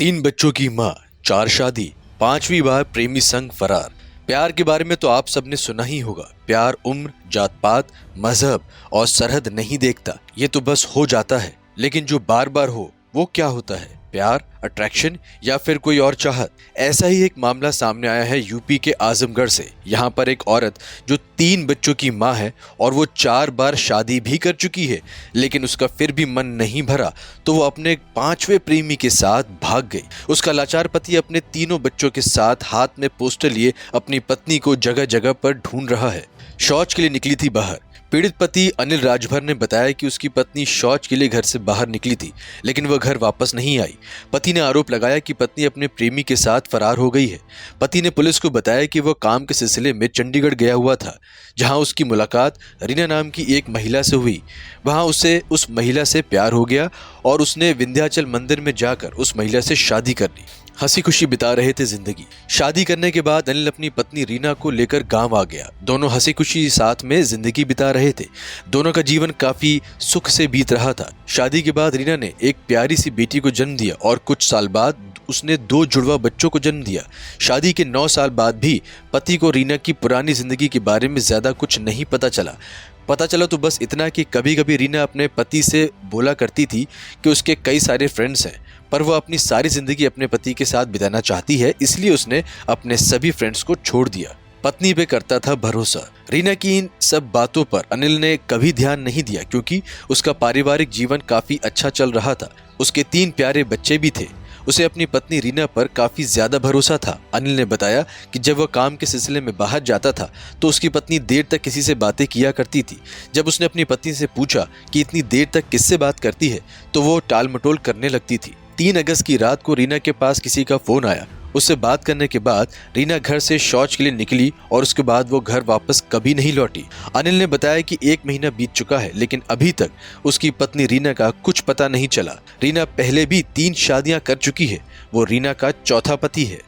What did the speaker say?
3 बच्चों की मां, 4 शादी, 5वीं बार प्रेमी संग फरार। प्यार के बारे में तो आप सबने सुना ही होगा। प्यार उम्र, जात पात, मजहब और सरहद नहीं देखता। ये तो बस हो जाता है। लेकिन जो बार बार हो वो क्या होता है? प्यार, अट्रैक्शन या फिर कोई और चाहत? ऐसा ही एक मामला सामने आया है यूपी के आजमगढ़ से। यहाँ पर एक औरत जो 3 बच्चों की मां है और वो 4 बार शादी भी कर चुकी है, लेकिन उसका फिर भी मन नहीं भरा तो वो अपने 5वें प्रेमी के साथ भाग गई। उसका लाचार पति अपने तीनों बच्चों के साथ हाथ में पोस्टर लिए अपनी पत्नी को जगह जगह पर ढूंढ रहा है। शौच के लिए निकली थी बाहर। पीड़ित पति अनिल राजभर ने बताया कि उसकी पत्नी शौच के लिए घर से बाहर निकली थी, लेकिन वह घर वापस नहीं आई। पति ने आरोप लगाया कि पत्नी अपने प्रेमी के साथ फरार हो गई है। पति ने पुलिस को बताया कि वह काम के सिलसिले में चंडीगढ़ गया हुआ था, जहां उसकी मुलाकात रीना नाम की एक महिला से हुई। वहां उसे उस महिला से प्यार हो गया और उसने विंध्याचल मंदिर में जाकर उस महिला से शादी कर ली। हंसी खुशी बिता रहे थे जिंदगी। शादी करने के बाद अनिल अपनी पत्नी रीना को लेकर गांव आ गया। दोनों हंसी खुशी साथ में जिंदगी बिता रहे थे। दोनों का जीवन काफी सुख से बीत रहा था। शादी के बाद रीना ने एक प्यारी सी बेटी को जन्म दिया और कुछ साल बाद उसने 2 जुड़वा बच्चों को जन्म दिया। शादी के 9 साल बाद भी पति को रीना की पुरानी जिंदगी के बारे में ज्यादा कुछ नहीं पता चला तो बस इतना कि कभी कभी रीना अपने पति से बोला करती थी कि उसके कई सारे फ्रेंड्स हैं, पर वो अपनी सारी जिंदगी अपने पति के साथ बिताना चाहती है, इसलिए उसने अपने सभी फ्रेंड्स को छोड़ दिया। पत्नी पे करता था भरोसा। रीना की इन सब बातों पर अनिल ने कभी ध्यान नहीं दिया, क्योंकि उसका पारिवारिक जीवन काफी अच्छा चल रहा था। उसके 3 प्यारे बच्चे भी थे। उसे अपनी पत्नी रीना पर काफी ज्यादा भरोसा था। अनिल ने बताया कि जब वह काम के सिलसिले में बाहर जाता था तो उसकी पत्नी देर तक किसी से बातें किया करती थी। जब उसने अपनी पत्नी से पूछा कि इतनी देर तक किससे बात करती है, तो वो टाल मटोल करने लगती थी। 3 अगस्त की रात को रीना के पास किसी का फोन आया। उससे बात करने के बाद रीना घर से शौच के लिए निकली और उसके बाद वो घर वापस कभी नहीं लौटी। अनिल ने बताया कि 1 महीना बीत चुका है, लेकिन अभी तक उसकी पत्नी रीना का कुछ पता नहीं चला। रीना पहले भी 3 शादियां कर चुकी है। वो रीना का चौथा पति है।